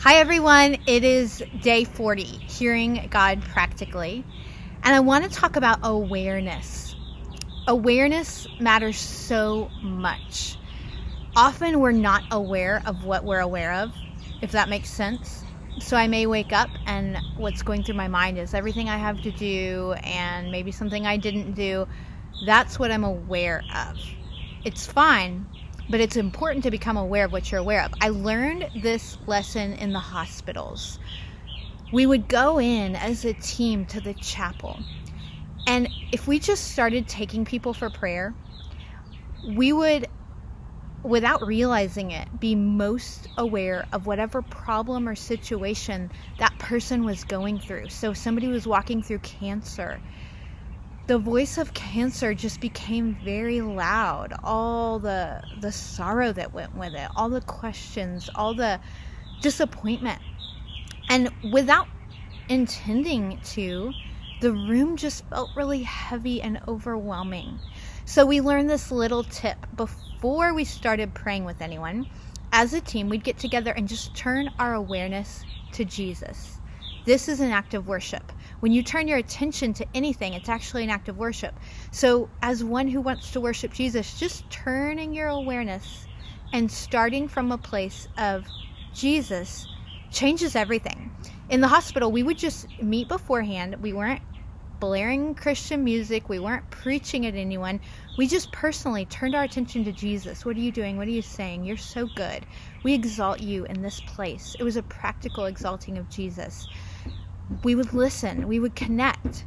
Hi everyone, it is day 40, Hearing God Practically, and I want to talk about awareness. Awareness matters so much. Often we're not aware of what we're aware of, if that makes sense. So I may wake up and what's going through my mind is everything I have to do and maybe something I didn't do. That's what I'm aware of. It's fine, but it's important to become aware of what you're aware of. I learned this lesson in the hospitals. We would go in as a team to the chapel, and if we just started taking people for prayer, we would, without realizing it, be most aware of whatever problem or situation that person was going through. So if somebody was walking through cancer, the voice of cancer just became very loud. All the sorrow that went with it, all the questions, all the disappointment. And without intending to, the room just felt really heavy and overwhelming. So we learned this little tip before we started praying with anyone. As a team, we'd get together and just turn our awareness to Jesus. This is an act of worship. When you turn your attention to anything, it's actually an act of worship. So as one who wants to worship Jesus, just turning your awareness and starting from a place of Jesus changes everything. In the hospital, we would just meet beforehand. We weren't blaring Christian music. We weren't preaching at anyone. We just personally turned our attention to Jesus. What are you doing? What are you saying? You're so good. We exalt you in this place. It was a practical exalting of Jesus. We would listen. We would connect.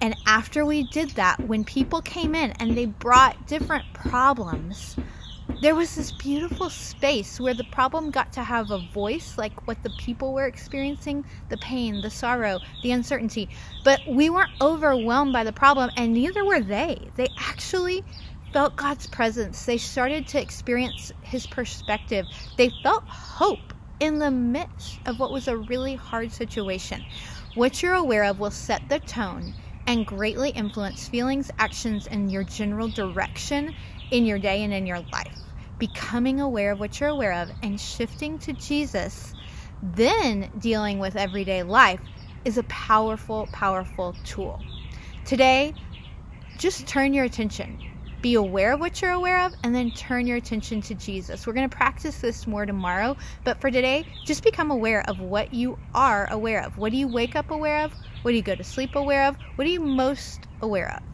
And after we did that, when people came in and they brought different problems, there was this beautiful space where the problem got to have a voice, like what the people were experiencing, the pain, the sorrow, the uncertainty. But we weren't overwhelmed by the problem, and neither were they. They actually felt God's presence. They started to experience His perspective. They felt hope in the midst of what was a really hard situation. What you're aware of will set the tone and greatly influence feelings, actions, and your general direction in your day and in your life. Becoming aware of what you're aware of and shifting to Jesus, then dealing with everyday life, is a powerful, powerful tool. Today, just turn your attention. Be aware of what you're aware of, and then turn your attention to Jesus. We're going to practice this more tomorrow, but for today, just become aware of what you are aware of. What do you wake up aware of? What do you go to sleep aware of? What are you most aware of?